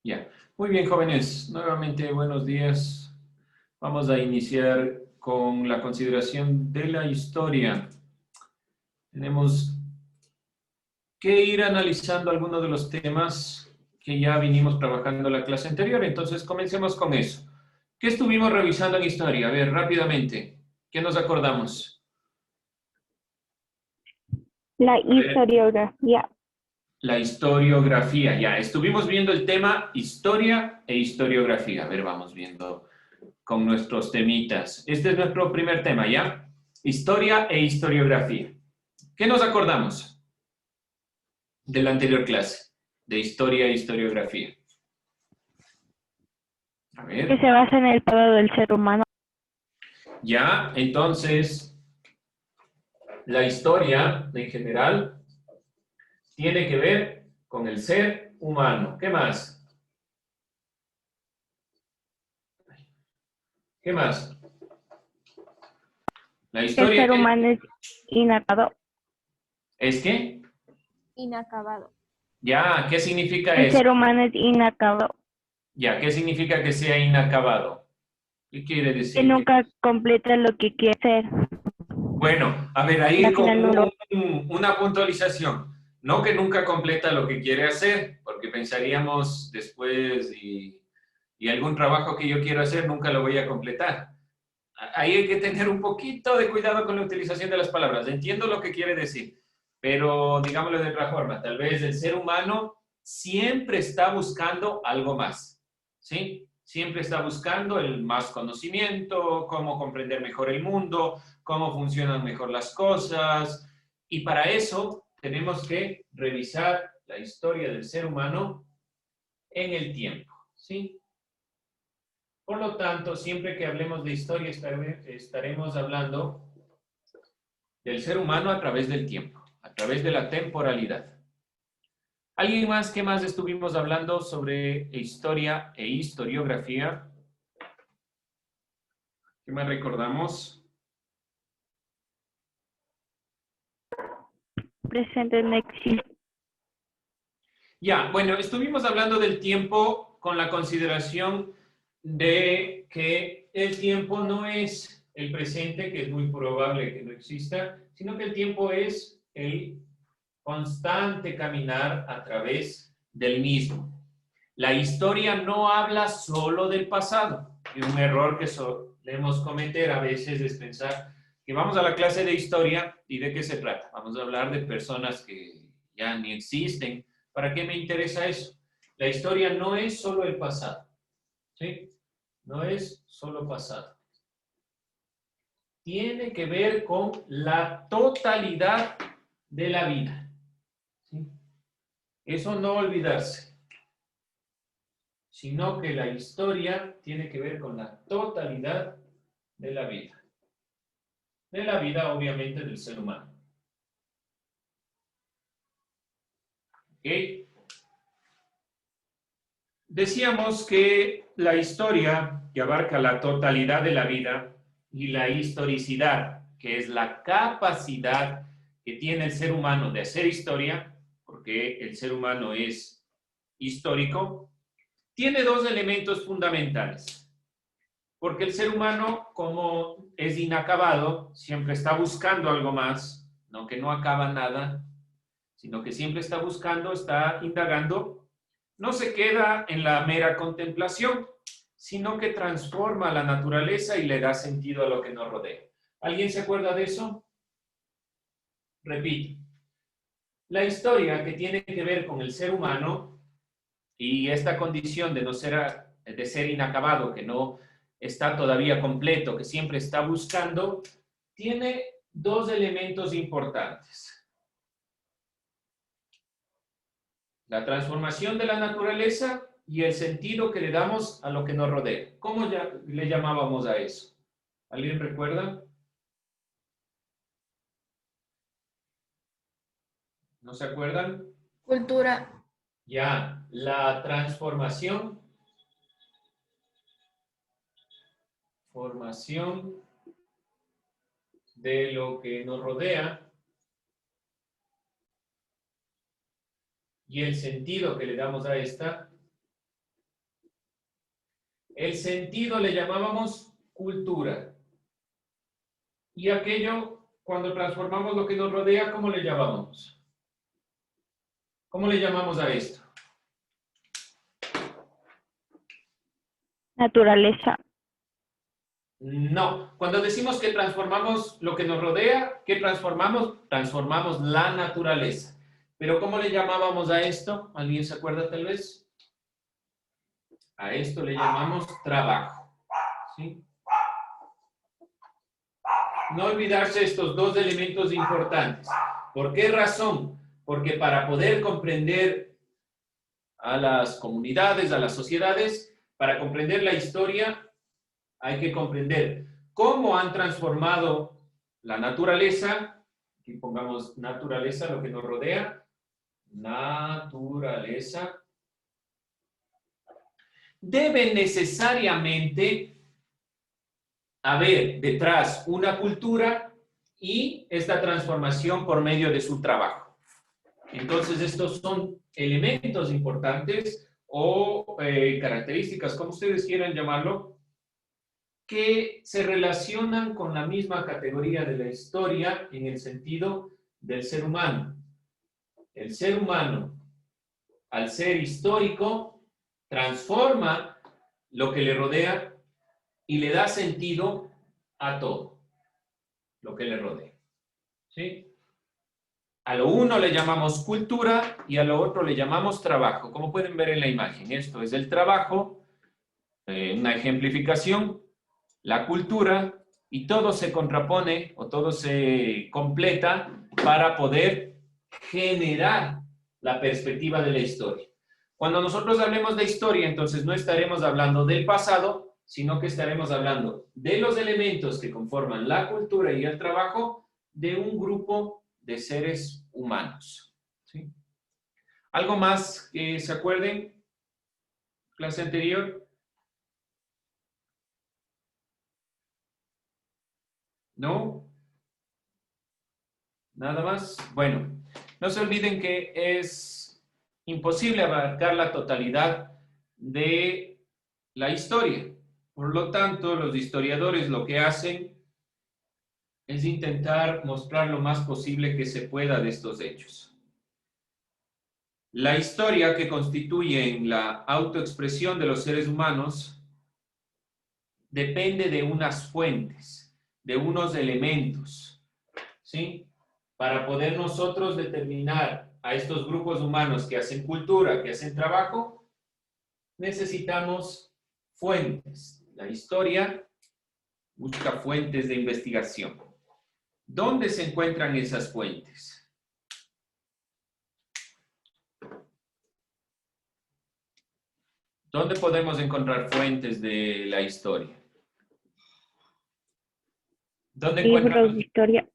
Ya. Muy bien, jóvenes. Nuevamente, buenos días. Vamos a iniciar con la consideración de la historia. Tenemos que ir analizando algunos de los temas que ya vinimos trabajando en la clase anterior. Entonces, comencemos con eso. ¿Qué estuvimos revisando en historia? A ver, rápidamente. ¿Qué nos acordamos? La A ver, historiografía. la historiografía. Ya, estuvimos viendo el tema historia e historiografía. A ver, vamos viendo con nuestros temitas. Este es nuestro primer tema, ¿ya? Historia e historiografía. ¿Qué nos acordamos de la anterior clase? De historia e historiografía. A Que ver. se basa en el pasado del ser humano. Ya, entonces, la historia en general tiene que ver con el ser humano. ¿Qué más? ¿Qué más? La Que el historia ser humano es inacabado. es que, Inacabado. ya, ¿qué significa El eso? ser humano es inacabado. Ya, ¿qué significa que sea inacabado? ¿Qué quiere Que decir? nunca completa lo que quiere ser. Bueno, a ver, Y ahí al final no como lo... una puntualización. No que nunca completa lo que quiere hacer, porque pensaríamos después y algún trabajo que yo quiero hacer nunca lo voy a completar. Ahí hay que tener un poquito de cuidado con la utilización de las palabras. Entiendo lo que quiere decir, pero digámoslo de otra forma. Tal vez el ser humano siempre está buscando algo más, ¿sí? Siempre está buscando el más conocimiento, cómo comprender mejor el mundo, cómo funcionan mejor las cosas. Y para eso tenemos que revisar la historia del ser humano en el tiempo, ¿sí? Por lo tanto, siempre que hablemos de historia estaremos hablando del ser humano a través del tiempo, a través de la temporalidad. ¿Alguien más? ¿Qué más estuvimos hablando sobre historia e historiografía? ¿Qué más recordamos? Presente no existe. Ya, bueno, estuvimos hablando del tiempo con la consideración de que el tiempo no es el presente, que es muy probable que no exista, sino que el tiempo es el constante caminar a través del mismo. La historia no habla solo del pasado. Y un error que solemos cometer a veces es pensar que vamos a la clase de historia y de qué se trata. Vamos a hablar de personas que ya ni existen. ¿Para qué me interesa eso? La historia no es solo el pasado. ¿Sí? No es solo pasado. Tiene que ver con la totalidad de la vida. ¿Sí? Eso no olvidarse, sino que la historia tiene que ver con la totalidad de la vida. De la vida, obviamente, del ser humano. ¿Ok? Decíamos que la historia, que abarca la totalidad de la vida, y la historicidad, que es la capacidad que tiene el ser humano de hacer historia, porque el ser humano es histórico, tiene dos elementos fundamentales. Porque el ser humano, como es inacabado, siempre está buscando algo más, no que no acaba nada, sino que siempre está buscando, está indagando, no se queda en la mera contemplación, sino que transforma la naturaleza y le da sentido a lo que nos rodea. ¿Alguien se acuerda de eso? Repito. La historia que tiene que ver con el ser humano y esta condición de no ser, de ser inacabado, que no está todavía completo, que siempre está buscando, tiene dos elementos importantes. La transformación de la naturaleza y el sentido que le damos a lo que nos rodea. ¿Cómo le llamábamos a eso? ¿Alguien recuerda? ¿No se acuerdan? Cultura. Ya, la transformación, formación de lo que nos rodea y el sentido que le damos a esta El sentido le llamábamos cultura. Y aquello, cuando transformamos lo que nos rodea, ¿cómo le llamamos? ¿Cómo le llamamos a esto? Naturaleza. No. Cuando decimos que transformamos lo que nos rodea, ¿qué transformamos? Transformamos la naturaleza. Pero ¿cómo le llamábamos a esto? ¿Alguien se acuerda tal vez? A esto le llamamos trabajo. ¿Sí? No olvidarse estos dos elementos importantes. ¿Por qué razón? Porque para poder comprender a las comunidades, a las sociedades, para comprender la historia, hay que comprender cómo han transformado la naturaleza. Aquí pongamos naturaleza, lo que nos rodea. Naturaleza. Debe necesariamente haber detrás una cultura y esta transformación por medio de su trabajo. Entonces, estos son elementos importantes o características, como ustedes quieran llamarlo, que se relacionan con la misma categoría de la historia en el sentido del ser humano. El ser humano, al ser histórico, transforma lo que le rodea y le da sentido a todo lo que le rodea. ¿Sí? A lo uno le llamamos cultura y a lo otro le llamamos trabajo. Como pueden ver en la imagen, esto es el trabajo, una ejemplificación, la cultura, y todo se contrapone o todo se completa para poder generar la perspectiva de la historia. Cuando nosotros hablemos de historia, entonces no estaremos hablando del pasado, sino que estaremos hablando de los elementos que conforman la cultura y el trabajo de un grupo de seres humanos. ¿Sí? ¿Algo más que se acuerden? ¿Clase anterior? ¿No? ¿Nada más? Bueno, no se olviden que es imposible abarcar la totalidad de la historia. Por lo tanto, los historiadores lo que hacen es intentar mostrar lo más posible que se pueda de estos hechos. La historia que constituye la autoexpresión de los seres humanos depende de unas fuentes, de unos elementos, ¿sí? Para poder nosotros determinar a estos grupos humanos que hacen cultura, que hacen trabajo, necesitamos fuentes. La historia busca fuentes de investigación. ¿Dónde se encuentran esas fuentes? ¿Dónde podemos encontrar fuentes de la historia? ¿Dónde Libros de historia.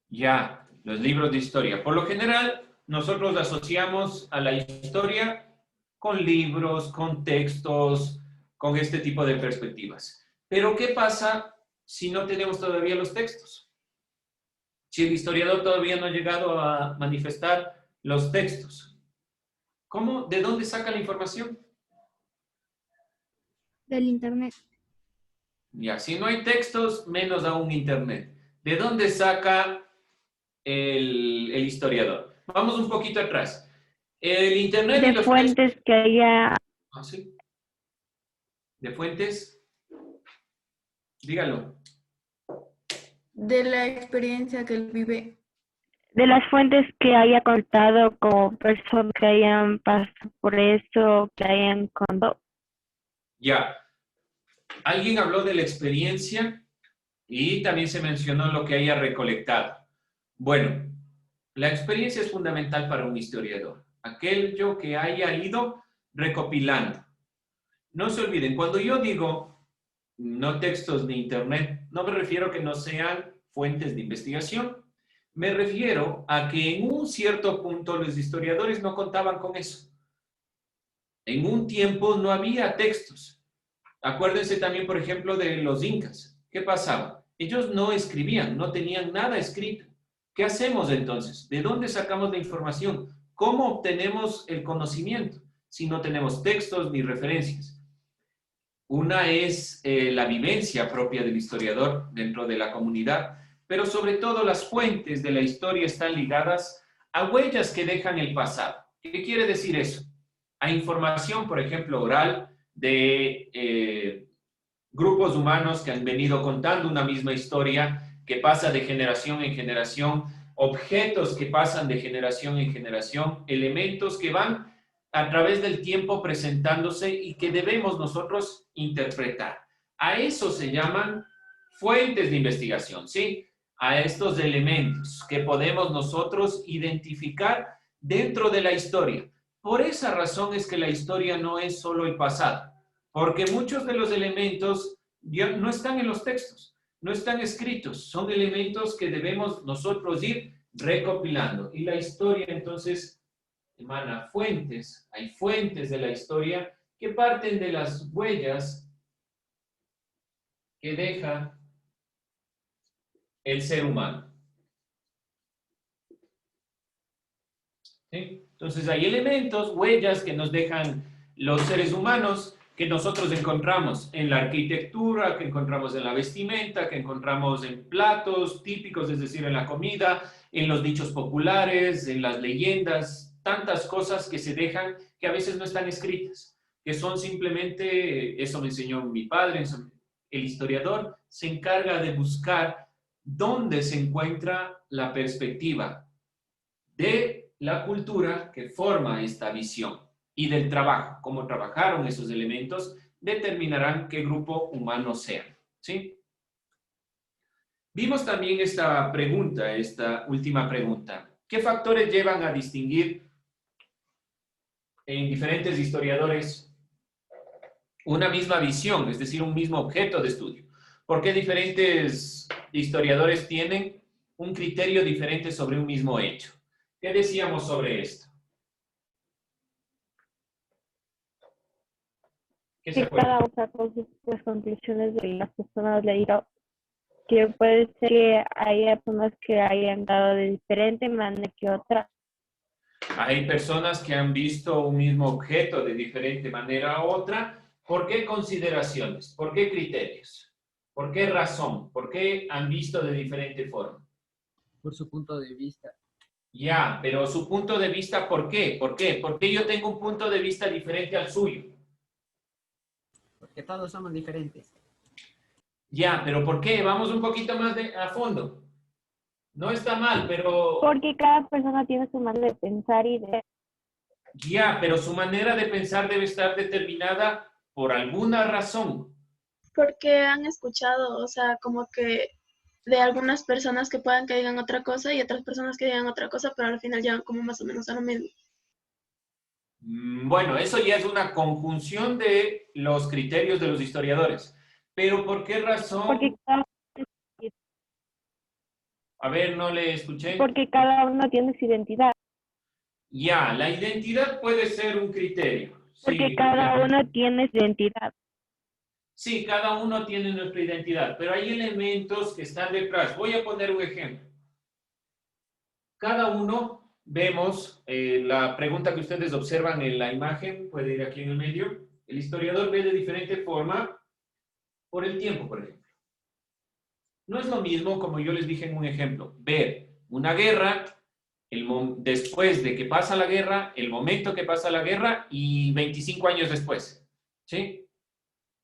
Ya, los libros de historia. Por lo general, nosotros asociamos a la historia con libros, con textos, con este tipo de perspectivas. Pero, ¿qué pasa si no tenemos todavía los textos? Si el historiador todavía no ha llegado a manifestar los textos, ¿cómo? ¿De dónde saca la información? Del internet. Ya, si no hay textos, menos aún internet. ¿De dónde saca el historiador? Vamos un poquito atrás. El internet y De los fuentes que haya, ¿Ah, sí? ¿De fuentes? Dígalo. De la experiencia que él vive. de las fuentes que haya contado con personas que hayan pasado por eso, que hayan contado. Ya. Alguien habló de la experiencia y también se mencionó lo que haya recolectado. Bueno, la experiencia es fundamental para un historiador. Aquello que haya ido recopilando. No se olviden, cuando yo digo no textos ni internet, no me refiero a que no sean fuentes de investigación. Me refiero a que en un cierto punto los historiadores no contaban con eso. En un tiempo no había textos. Acuérdense también, por ejemplo, de los incas. ¿Qué pasaba? Ellos no escribían, no tenían nada escrito. ¿Qué hacemos entonces? ¿De dónde sacamos la información? ¿Cómo obtenemos el conocimiento si no tenemos textos ni referencias? Una es la vivencia propia del historiador dentro de la comunidad, pero sobre todo las fuentes de la historia están ligadas a huellas que dejan el pasado. ¿Qué quiere decir eso? A información, por ejemplo, oral de grupos humanos que han venido contando una misma historia que pasa de generación en generación, objetos que pasan de generación en generación, elementos que van a través del tiempo presentándose y que debemos nosotros interpretar. A eso se llaman fuentes de investigación, ¿sí? A estos elementos que podemos nosotros identificar dentro de la historia. Por esa razón es que la historia no es solo el pasado, porque muchos de los elementos ya no están en los textos, no están escritos, son elementos que debemos nosotros ir recopilando. Y la historia entonces emana fuentes, hay fuentes de la historia que parten de las huellas que deja el ser humano. ¿Sí? Entonces hay elementos, huellas que nos dejan los seres humanos que nosotros encontramos en la arquitectura, que encontramos en la vestimenta, que encontramos en platos típicos, es decir, en la comida, en los dichos populares, en las leyendas, tantas cosas que se dejan que a veces no están escritas, que son simplemente, eso me enseñó mi padre, el historiador se encarga de buscar dónde se encuentra la perspectiva de la cultura que forma esta visión y del trabajo, cómo trabajaron esos elementos, determinarán qué grupo humano sean, ¿sí? Vimos también esta pregunta, esta última pregunta. ¿Qué factores llevan a distinguir en diferentes historiadores una misma visión, es decir, un mismo objeto de estudio? ¿Por qué diferentes historiadores tienen un criterio diferente sobre un mismo hecho? ¿Qué decíamos sobre esto? ¿Qué se Que acuerda? cada uno sacó sus conclusiones de las personas leído. Que puede ser que haya personas que hayan dado de diferente manera que otras. Hay personas que han visto un mismo objeto de diferente manera a otra. ¿Por qué consideraciones? ¿Por qué criterios? ¿Por qué razón? ¿Por qué han visto de diferente forma? Por su punto de vista. Ya, pero su punto de vista, ¿por qué? ¿Por qué? ¿Por qué yo tengo un punto de vista diferente al suyo? Porque todos somos diferentes. Ya, pero ¿por qué? Vamos un poquito más a fondo. No está mal, pero... Porque cada persona tiene su manera de pensar y de... Ya, pero su manera de pensar debe estar determinada por alguna razón. Porque han escuchado, o sea, como que de algunas personas que puedan que digan otra cosa y otras personas que digan otra cosa, pero al final llegan como más o menos a lo mismo. Bueno, eso ya es una conjunción de los criterios de los historiadores. Pero ¿por qué razón? A ver, no le escuché. Porque cada uno tiene su identidad. Ya, la identidad puede ser un criterio. Porque Sí, cada uno tiene su identidad. sí, cada uno tiene nuestra identidad, pero hay elementos que están detrás. Voy a poner un ejemplo. Cada uno vemos la pregunta que ustedes observan en la imagen, puede ir aquí en el medio. El historiador ve de diferente forma por el tiempo, por ejemplo. No es lo mismo, como yo les dije en un ejemplo, ver una guerra, después de que pasa la guerra, el momento que pasa la guerra y 25 años después. ¿Sí?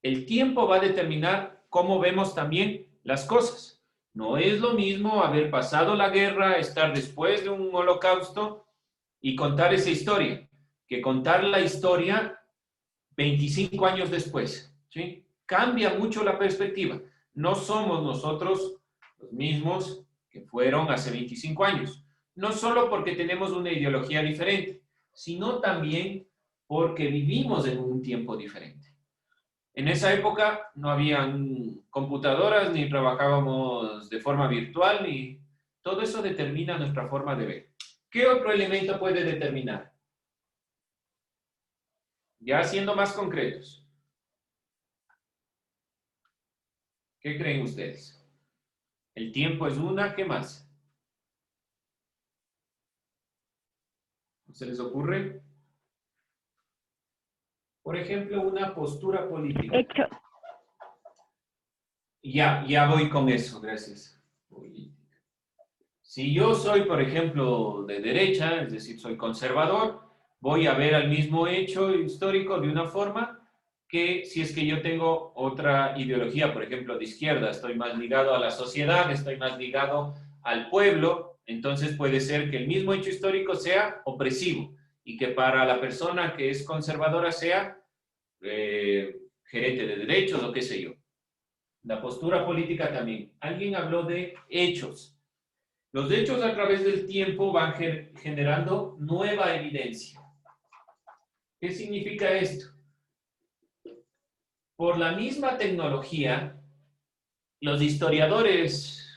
El tiempo va a determinar cómo vemos también las cosas. No es lo mismo haber pasado la guerra, estar después de un holocausto y contar esa historia, que contar la historia 25 años después. ¿Sí? Cambia mucho la perspectiva. No somos nosotros los mismos que fueron hace 25 años. No solo porque tenemos una ideología diferente, sino también porque vivimos en un tiempo diferente. En esa época no habían computadoras, ni trabajábamos de forma virtual, ni todo eso determina nuestra forma de ver. ¿Qué otro elemento puede determinar? Ya siendo más concretos. ¿Qué creen ustedes? El tiempo es una, ¿qué más? ¿No se les ocurre? Por ejemplo, una postura política. Hecho. Ya voy con eso, gracias. Si yo soy, por ejemplo, de derecha, es decir, soy conservador, voy a ver al mismo hecho histórico de una forma que si es que yo tengo otra ideología, por ejemplo, de izquierda, estoy más ligado a la sociedad, estoy más ligado al pueblo, entonces puede ser que el mismo hecho histórico sea opresivo y que para la persona que es conservadora sea gerente de derechos o qué sé yo. La postura política también. Alguien habló de hechos. Los hechos a través del tiempo van generando nueva evidencia. ¿Qué significa esto? Por la misma tecnología, los historiadores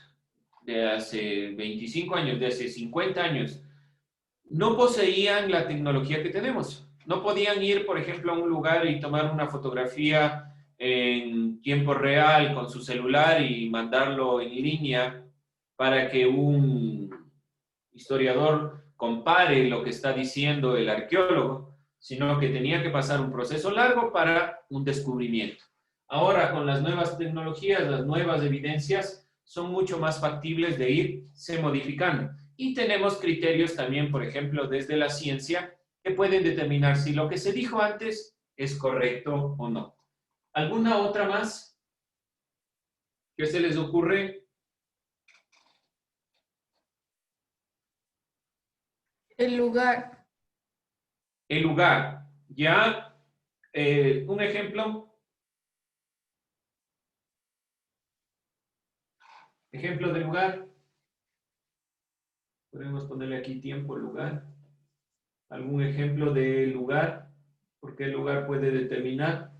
de hace 25 años, de hace 50 años, no poseían la tecnología que tenemos. No podían ir, por ejemplo, a un lugar y tomar una fotografía en tiempo real con su celular y mandarlo en línea para que un historiador compare lo que está diciendo el arqueólogo, sino que tenía que pasar un proceso largo para un descubrimiento. Ahora, con las nuevas tecnologías, las nuevas evidencias son mucho más factibles de irse modificando. Y tenemos criterios también, por ejemplo, desde la ciencia, que pueden determinar si lo que se dijo antes es correcto o no. ¿Alguna otra más? ¿Qué se les ocurre? El lugar. El lugar. Ya, un ejemplo. Ejemplo de lugar. Podemos ponerle aquí tiempo, lugar. ¿Algún ejemplo de lugar? ¿Por qué el lugar puede determinar?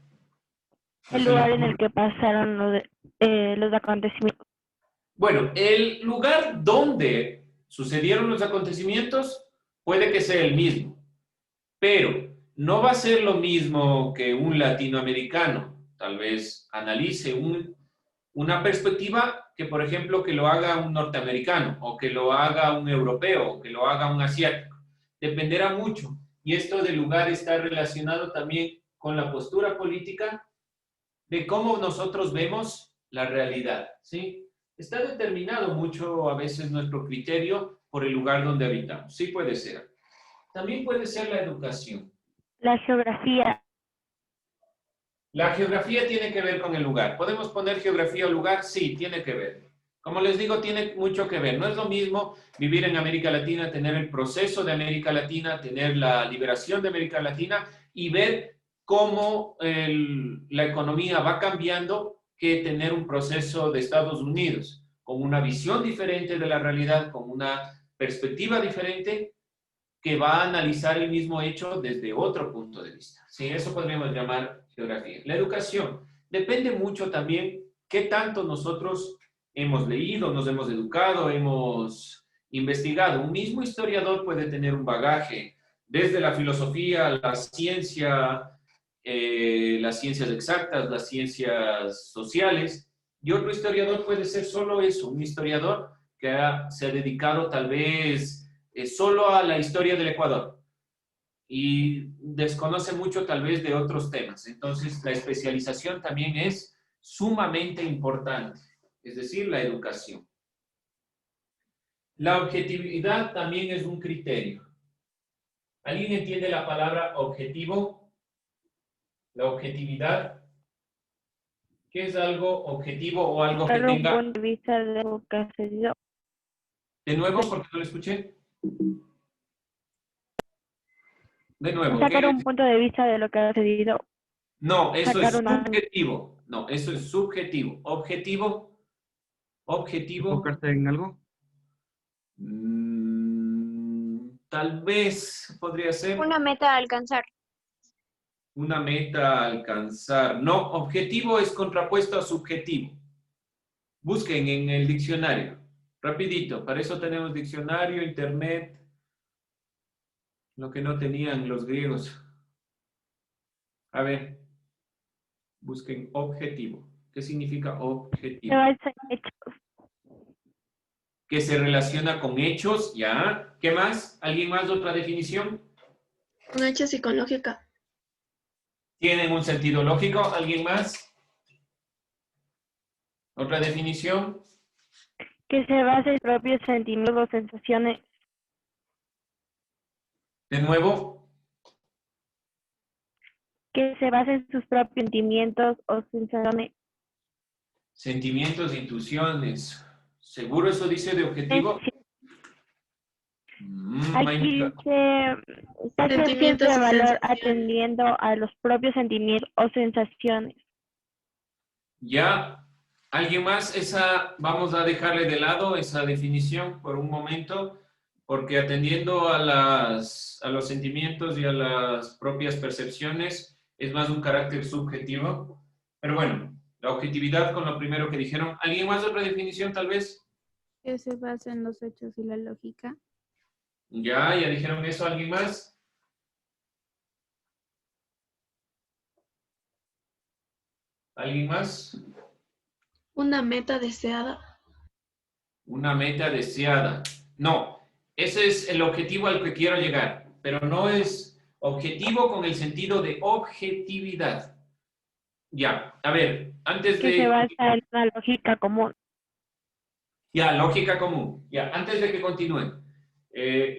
El lugar en el que pasaron los acontecimientos. Bueno, el lugar donde sucedieron los acontecimientos puede que sea el mismo, pero no va a ser lo mismo que un latinoamericano. Tal vez analice una perspectiva que, por ejemplo, que lo haga un norteamericano, o que lo haga un europeo, o que lo haga un asiático. Dependerá mucho. Y esto del lugar está relacionado también con la postura política de cómo nosotros vemos la realidad, ¿sí? Está determinado mucho a veces nuestro criterio por el lugar donde habitamos. Sí puede ser. También puede ser la educación. La geografía. La geografía tiene que ver con el lugar. ¿Podemos poner geografía o lugar? Sí, tiene que ver. Como les digo, tiene mucho que ver. No es lo mismo vivir en América Latina, tener el proceso de América Latina, tener la liberación de América Latina y ver cómo la economía va cambiando que tener un proceso de Estados Unidos, con una visión diferente de la realidad, con una perspectiva diferente que va a analizar el mismo hecho desde otro punto de vista. Sí, eso podríamos llamar geografía. La educación depende mucho también qué tanto nosotros hemos leído, nos hemos educado, hemos investigado. Un mismo historiador puede tener un bagaje desde la filosofía, la ciencia, las ciencias exactas, las ciencias sociales, y otro historiador puede ser solo eso, un historiador que se ha dedicado tal vez solo a la historia del Ecuador y desconoce mucho tal vez de otros temas. Entonces, la especialización también es sumamente importante, es decir, la educación. La objetividad también es un criterio. ¿Alguien entiende la palabra objetivo? La objetividad. ¿Qué es algo objetivo o algo que Dar un tenga? punto de vista de lo que se dio. De nuevo, porque no lo escuché. De nuevo, Sacar ¿qué un es? punto de vista de lo que ha sucedido. No, eso es Sacar una... subjetivo. No, eso es subjetivo. Objetivo. Objetivo. ¿Enfocarse en algo? Tal vez podría ser Una meta a alcanzar. una meta a alcanzar. No, objetivo es contrapuesto a subjetivo. Busquen en el diccionario. Rapidito, para eso tenemos diccionario, internet, lo que no tenían los griegos. A ver, busquen objetivo. ¿Qué significa objetivo? Que se relaciona con hechos, ¿ya? ¿Qué más? ¿Alguien más otra definición? Un hecho psicológica. Tienen un sentido lógico. ¿Alguien más? ¿Otra definición? Que se basa en propios sentimientos o sensaciones. De nuevo, Que se basa en sus propios sentimientos o sensaciones. sentimientos, intuiciones. ¿Seguro eso dice de objetivo? Aquí Ahí- dice hacer Sentimientos siempre y valor sensaciones. atendiendo a los propios sentimientos o sensaciones. Ya, ¿alguien más? Esa, vamos a dejarle de lado esa definición por un momento, porque atendiendo a los sentimientos y a las propias percepciones es más un carácter subjetivo. Pero bueno, la objetividad con lo primero que dijeron. ¿Alguien más otra definición tal vez? Que se basa en los hechos y la lógica. Ya dijeron eso. ¿Alguien más? ¿Alguien más? Una meta deseada. Una meta deseada. No, ese es el objetivo al que quiero llegar, pero no es objetivo con el sentido de objetividad. Ya, a ver, antes Que se de... basa en una lógica común. Ya, lógica común. Ya, antes de que continúe.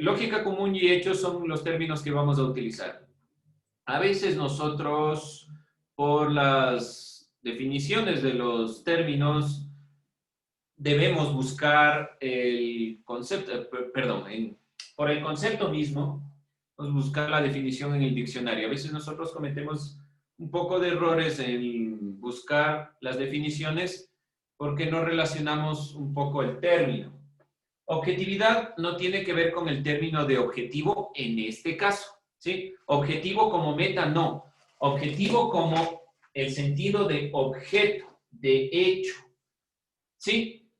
Lógica común y hechos son los términos que vamos a utilizar. A veces nosotros, por las definiciones de los términos, debemos buscar el concepto, por el concepto mismo, buscar la definición en el diccionario. A veces nosotros cometemos un poco de errores en buscar las definiciones porque no relacionamos un poco el término. Objetividad no tiene que ver con el término de objetivo en este caso, ¿sí? Objetivo como meta, no. Objetivo como el sentido de objeto, de hecho, ¿sí?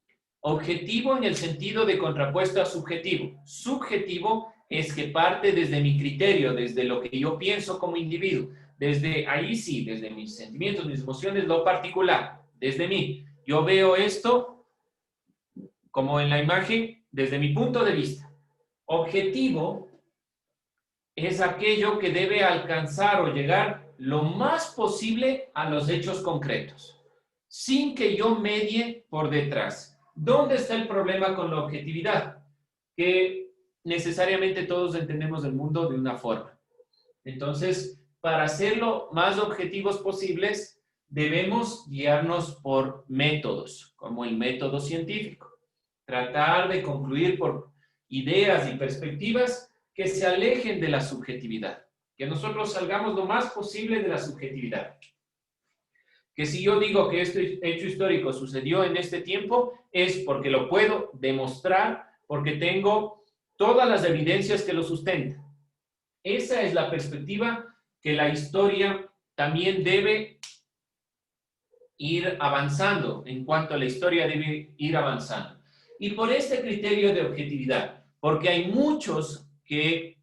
Objetivo en el sentido de contrapuesto a subjetivo. Subjetivo es que parte desde mi criterio, desde lo que yo pienso como individuo. Desde ahí sí, desde mis sentimientos, mis emociones, lo particular, desde mí. Yo veo esto, como en la imagen, desde mi punto de vista. Objetivo es aquello que debe alcanzar o llegar lo más posible a los hechos concretos, sin que yo medie por detrás. ¿Dónde está el problema con la objetividad? Que necesariamente todos entendemos el mundo de una forma. Entonces, para hacerlo más objetivos posibles, debemos guiarnos por métodos, como el método científico. Tratar de concluir por ideas y perspectivas que se alejen de la subjetividad. Que nosotros salgamos lo más posible de la subjetividad. Que si yo digo que este hecho histórico sucedió en este tiempo, es porque lo puedo demostrar, porque tengo todas las evidencias que lo sustentan. Esa es la perspectiva que la historia también debe ir avanzando, en cuanto a la historia debe ir avanzando. Y por este criterio de objetividad, porque hay muchos que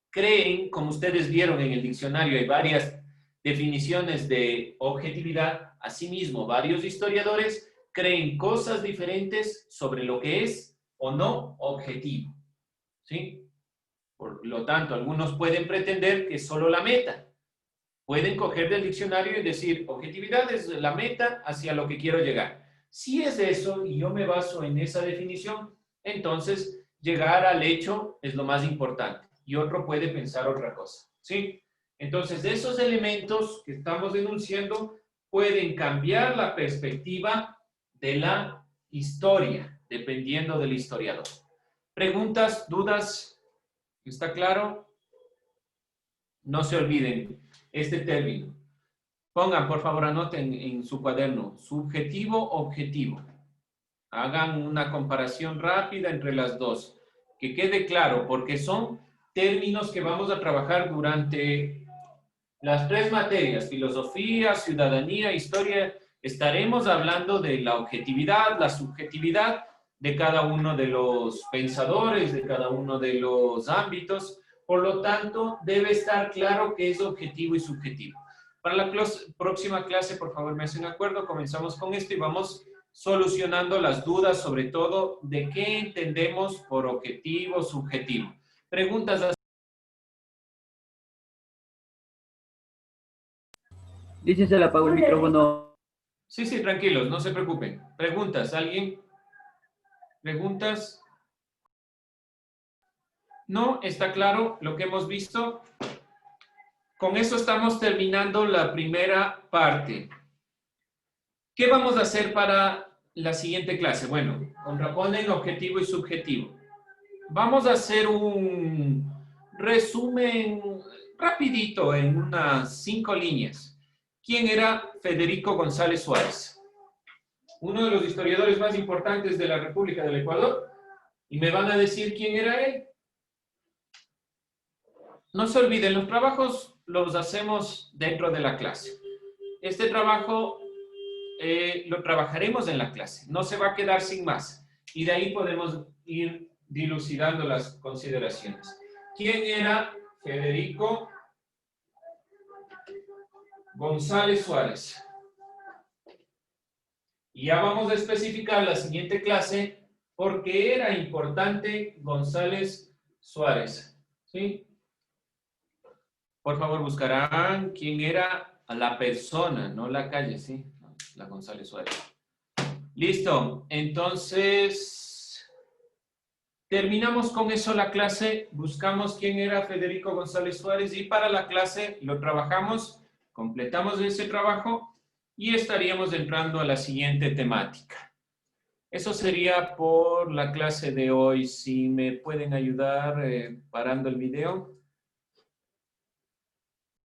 creen, como ustedes vieron en el diccionario, hay varias definiciones de objetividad. Asimismo, varios historiadores creen cosas diferentes sobre lo que es o no objetivo, ¿sí? Por lo tanto, algunos pueden pretender que es solo la meta. Pueden coger del diccionario y decir, objetividad es la meta hacia lo que quiero llegar. Si es eso y yo me baso en esa definición, entonces llegar al hecho es lo más importante. Y otro puede pensar otra cosa, ¿sí? Entonces, esos elementos que estamos denunciando pueden cambiar la perspectiva de la historia, dependiendo del historiador. ¿Preguntas, dudas? ¿Está claro? No se olviden este término. Pongan, por favor, anoten en su cuaderno, subjetivo, objetivo. Hagan una comparación rápida entre las dos. Que quede claro, porque son términos que vamos a trabajar durante las 3 materias, filosofía, ciudadanía, historia. Estaremos hablando de la objetividad, la subjetividad de cada uno de los pensadores, de cada uno de los ámbitos. Por lo tanto, debe estar claro qué es objetivo y subjetivo. Para la próxima clase, por favor, me hacen acuerdo. Comenzamos con esto y vamos solucionando las dudas, sobre todo, de qué entendemos por objetivo, subjetivo. Preguntas. Dice, se le apagó el micrófono. Sí, sí, tranquilos, no se preocupen. ¿Preguntas? ¿Alguien? ¿Preguntas? ¿No? ¿Está claro lo que hemos visto? Con eso estamos terminando la primera parte. ¿Qué vamos a hacer para la siguiente clase? Bueno, contraponen objetivo y subjetivo. Vamos a hacer un resumen rapidito en unas 5 líneas. ¿Quién era Federico González Suárez? Uno de los historiadores más importantes de la República del Ecuador. ¿Y me van a decir quién era él? No se olviden, los trabajos los hacemos dentro de la clase. Este trabajo lo trabajaremos en la clase, no se va a quedar sin más. Y de ahí podemos ir dilucidando las consideraciones. ¿Quién era Federico González Suárez? Y ya vamos a especificar la siguiente clase por qué era importante González Suárez. ¿Sí? Por favor, buscarán quién era la persona, no la calle, ¿sí? La González Suárez. Listo. Entonces, terminamos con eso la clase. Buscamos quién era Federico González Suárez y para la clase lo trabajamos, completamos ese trabajo y estaríamos entrando a la siguiente temática. Eso sería por la clase de hoy. Si me pueden ayudar parando el video.